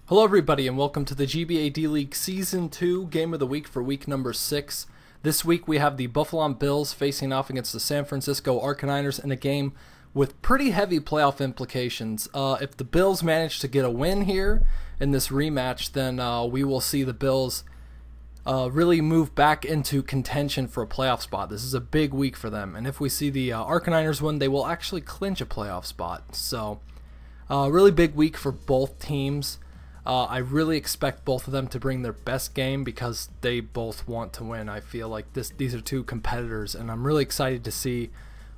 Hello everybody and welcome to the GBA D-League Season 2 Game of the Week for week number 6. This week we have the Bouffalant Bills facing off against the San Francisco Arcaniners in a game with pretty heavy playoff implications. If the Bills manage to get a win here in this rematch, then we will see the Bills really move back into contention for a playoff spot. This is a big week for them, and if we see the Arcaniners win, they will actually clinch a playoff spot. So, really big week for both teams. I really expect both of them to bring their best game because they both want to win. I feel like these are two competitors, and I'm really excited to see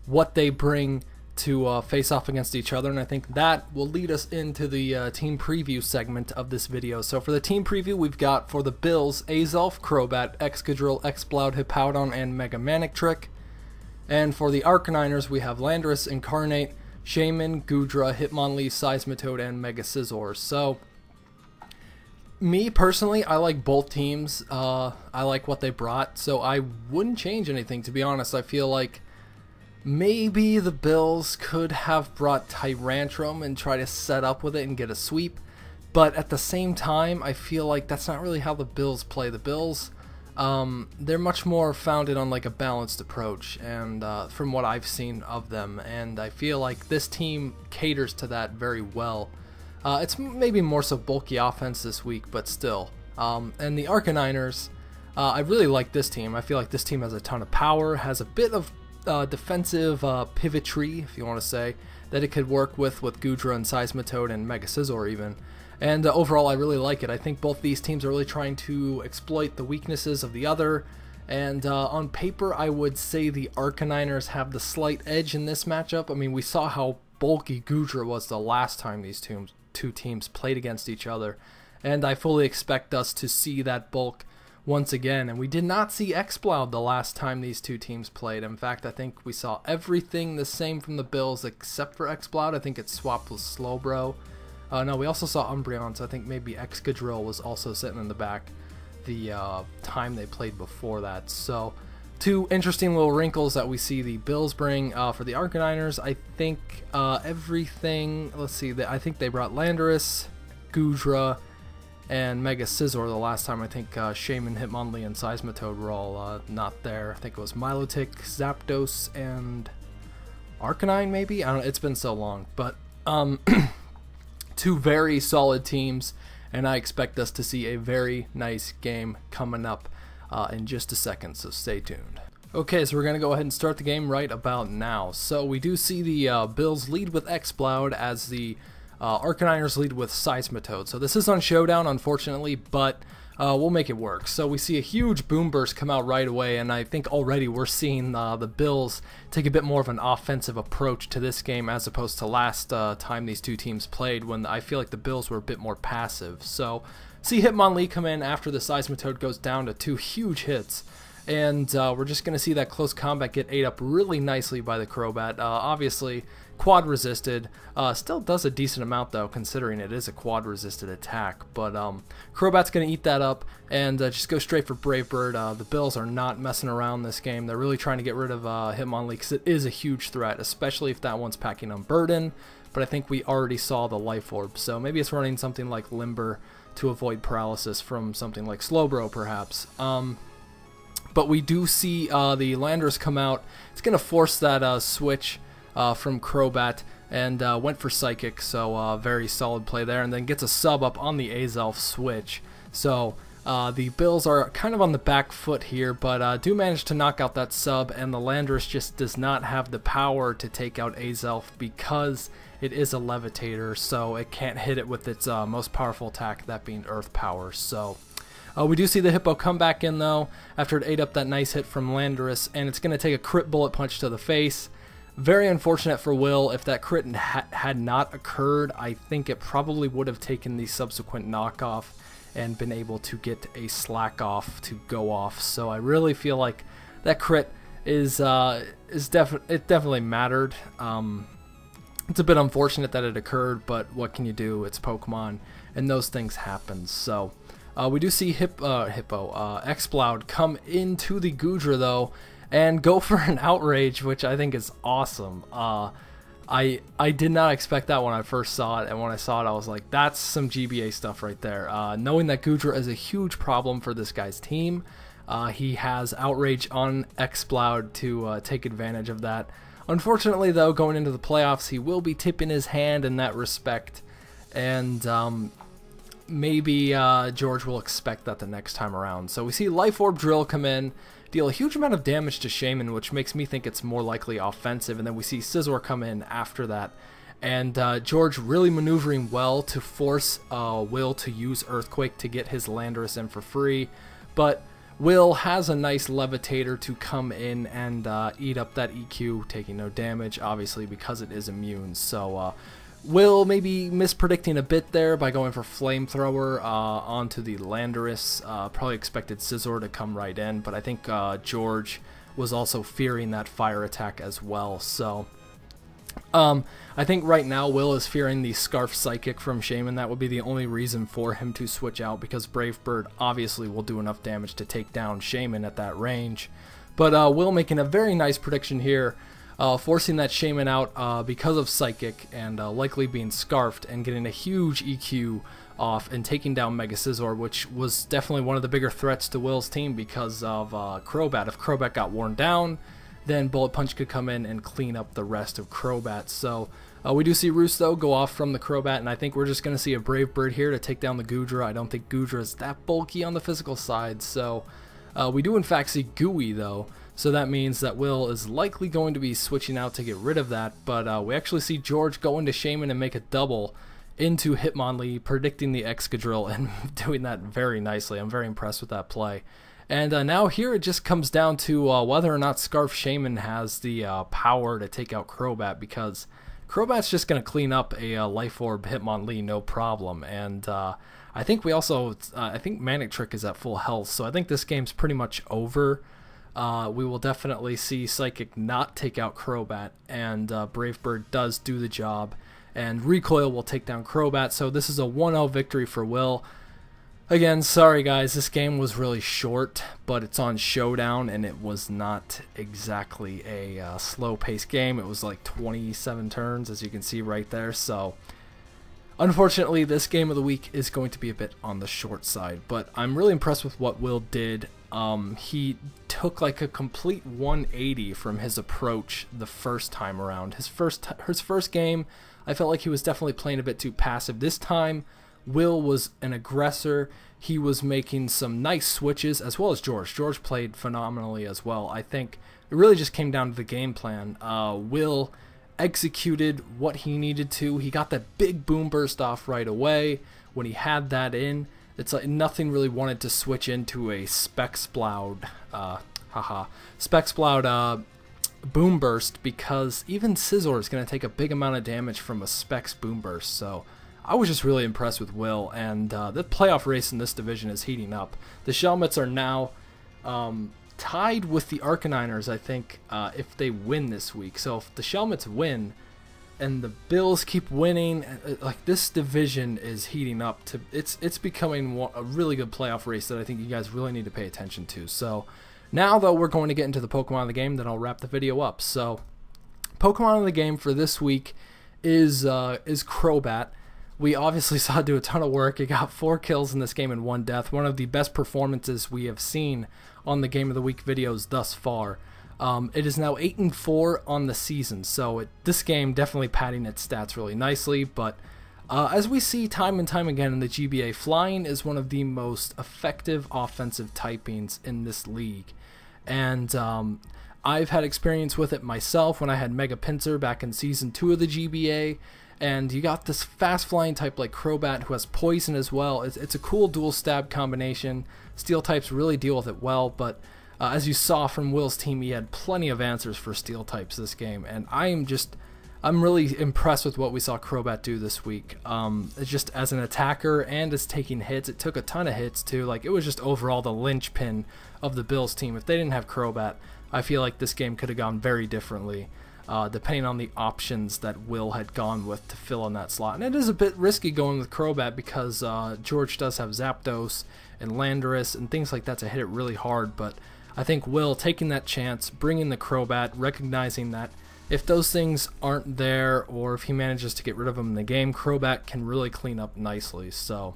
what they bring to face off against each other, and I think that will lead us into the team preview segment of this video. So for the team preview, we've got for the Bills, Azelf, Crobat, Excadrill, Exploud, Hippowdon, and Mega Manectric. And for the Arcaniners, we have Landorus, Incarnate, Shaymin, Goodra, Hitmonlee, Seismitoad, and Mega Scizor. So me personally, I like both teams. I like what they brought, so I wouldn't change anything, to be honest. I feel like maybe the Bills could have brought Tyrantrum and try to set up with it and get a sweep, but at the same time, I feel like that's not really how the Bills play. The Bills, they're much more founded on like a balanced approach, and from what I've seen of them, and I feel like this team caters to that very well. It's maybe more so bulky offense this week, but still. And the Arcaniners, I really like this team. I feel like this team has a ton of power, has a bit of defensive pivotry, if you want to say, that it could work with Goodra and Seismitoad and Mega Scizor even. And overall, I really like it. I think both these teams are really trying to exploit the weaknesses of the other. And on paper, I would say the Arcaniners have the slight edge in this matchup. I mean, we saw how bulky Goodra was the last time these two teams played against each other, and I fully expect us to see that bulk once again. And we did not see Exploud the last time these two teams played. In fact, I think we saw everything the same from the Bills except for Exploud. I think it swapped with Slowbro. No, we also saw Umbreon, so I think maybe Excadrill was also sitting in the back the time they played before that. So two interesting little wrinkles that we see the Bills bring. For the Arcaniners, I think everything, let's see, I think they brought Landorus, Goodra, and Mega Scizor the last time. I think Shaymin, Hitmonlee, and Seismitoad were all not there. I think it was Milotic, Zapdos, and Arcanine maybe? I don't know, it's been so long. But two very solid teams, and I expect us to see a very nice game coming up in just a second, so stay tuned. Okay, so we're going to go ahead and start the game right about now. So we do see the Bills lead with Exploud as the Arcaniners lead with Seismitoad. So this is on Showdown, unfortunately, but we'll make it work. So we see a huge boom burst come out right away, and I think already we're seeing the Bills take a bit more of an offensive approach to this game as opposed to last time these two teams played, when I feel like the Bills were a bit more passive. So see Hitmonlee come in after the Seismitoad goes down to two huge hits, and we're just going to see that close combat get ate up really nicely by the Crobat. Obviously quad resisted, still does a decent amount though, considering it is a quad resisted attack, but Crobat's going to eat that up and just go straight for Brave Bird. The Bills are not messing around this game. They're really trying to get rid of Hitmonlee because it is a huge threat, especially if that one's packing on Burden, but I think we already saw the Life Orb, so maybe it's running something like Limber to avoid paralysis from something like Slowbro perhaps. But we do see the Landorus come out. It's going to force that switch from Crobat, and went for Psychic, so very solid play there, and then gets a sub up on the Azelf switch. So the Bills are kind of on the back foot here, but do manage to knock out that sub, and the Landorus just does not have the power to take out Azelf because it is a Levitator, so it can't hit it with its most powerful attack, that being Earth Power. So we do see the Hippo come back in though after it ate up that nice hit from Landorus, and it's going to take a crit bullet punch to the face. Very unfortunate for Will. If that crit had not occurred, I think it probably would have taken the subsequent knockoff and been able to get a slack off to go off. So I really feel like that crit is definitely mattered. It's a bit unfortunate that it occurred, but what can you do? It's Pokemon, and those things happen. So we do see Exploud come into the Goodra though, and go for an Outrage, which I think is awesome. I did not expect that when I first saw it, and when I saw it, I was like, that's some GBA stuff right there. Knowing that Goodra is a huge problem for this guy's team, he has Outrage on Exploud to take advantage of that. Unfortunately, though, going into the playoffs, he will be tipping his hand in that respect, and maybe George will expect that the next time around. So we see Life Orb Drill come in, deal a huge amount of damage to Shaman, which makes me think it's more likely offensive, and then we see Scizor come in after that. And George really maneuvering well to force Will to use Earthquake to get his Landorus in for free, but Will has a nice Levitator to come in and eat up that EQ, taking no damage, obviously, because it is immune. So Will maybe mispredicting a bit there by going for Flamethrower onto the Landorus. Probably expected Scizor to come right in, but I think George was also fearing that fire attack as well. So I think right now Will is fearing the Scarf Psychic from Shaman. That would be the only reason for him to switch out, because Brave Bird obviously will do enough damage to take down Shaman at that range. But Will making a very nice prediction here, forcing that Shaman out because of Psychic, and likely being Scarfed and getting a huge EQ off and taking down Mega Scizor, which was definitely one of the bigger threats to Will's team because of Crobat. If Crobat got worn down, then Bullet Punch could come in and clean up the rest of Crobat. So we do see Roost, though, go off from the Crobat, and I think we're just going to see a Brave Bird here to take down the Goodra. I don't think Goodra is that bulky on the physical side, so we do in fact see Gooey, though, so that means that Will is likely going to be switching out to get rid of that, but we actually see George go into Shaman and make a double into Hitmonlee, predicting the Excadrill and doing that very nicely. I'm very impressed with that play. And now here it just comes down to whether or not Scarf Shaman has the power to take out Crobat, because Crobat's just going to clean up a Life Orb Hitmonlee no problem. And I think we also, I think Manic Trick is at full health, so I think this game's pretty much over. We will definitely see Psychic not take out Crobat, and Brave Bird does do the job, and Recoil will take down Crobat. So this is a 1-0 victory for Will. Again, sorry guys, this game was really short, but it's on Showdown, and it was not exactly a slow-paced game. It was like 27 turns, as you can see right there. So unfortunately, this game of the week is going to be a bit on the short side, but I'm really impressed with what Will did. He took like a complete 180 from his approach the first time around. His first game, I felt like he was definitely playing a bit too passive. This time, Will was an aggressor. He was making some nice switches, as well as George. George played phenomenally as well. I think it really just came down to the game plan. Will executed what he needed to. He got that big boom burst off right away. When he had that in, it's like nothing really wanted to switch into a Spexploud, Spexploud boom burst, because even Scizor is going to take a big amount of damage from a Specs boom burst. So I was just really impressed with Will, and the playoff race in this division is heating up. The Shelmets are now tied with the Arcaniners, I think, if they win this week. So if the Shelmets win and the Bills keep winning, like, this division is heating up. It's becoming a really good playoff race that I think you guys really need to pay attention to. So now, though, we're going to get into the Pokemon of the game, then I'll wrap the video up. So Pokemon of the game for this week is Crobat. We obviously saw it do a ton of work. He got 4 kills in this game and 1 death. One of the best performances we have seen on the Game of the Week videos thus far. It is now 8-4 on the season, so this game definitely padding its stats really nicely. But as we see time and time again in the GBA, Flying is one of the most effective offensive typings in this league. And I've had experience with it myself when I had Mega Pinsir back in Season 2 of the GBA. And you got this fast flying type like Crobat who has poison as well. It's a cool dual stab combination. Steel types really deal with it well, but as you saw from Will's team, he had plenty of answers for steel types this game, and I'm really impressed with what we saw Crobat do this week. Just as an attacker and as taking hits, it took a ton of hits too. Like, it was just overall the linchpin of the Bills team. If they didn't have Crobat, I feel like this game could have gone very differently. Depending on the options that Will had gone with to fill in that slot. And it is a bit risky going with Crobat because George does have Zapdos and Landorus and things like that to hit it really hard, but I think Will taking that chance, bringing the Crobat, recognizing that if those things aren't there, or if he manages to get rid of them in the game, Crobat can really clean up nicely. So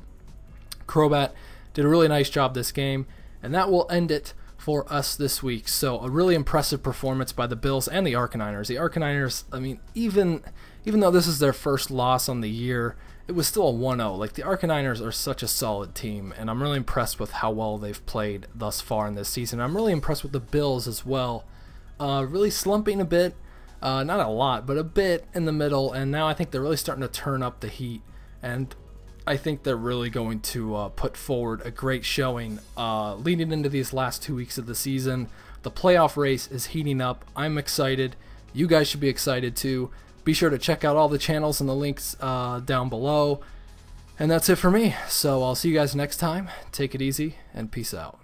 Crobat did a really nice job this game, and that will end it for us this week. So a really impressive performance by the Bills and the Arcaniners. The Arcaniners, I mean, even though this is their first loss on the year, it was still a 1-0. Like, the Arcaniners are such a solid team, and I'm really impressed with how well they've played thus far in this season. I'm really impressed with the Bills as well. Really slumping a bit, not a lot, but a bit in the middle, and now I think they're really starting to turn up the heat, and I think they're really going to put forward a great showing leading into these last 2 weeks of the season. The playoff race is heating up. I'm excited. You guys should be excited too. Be sure to check out all the channels and the links down below. And that's it for me. So I'll see you guys next time. Take it easy and peace out.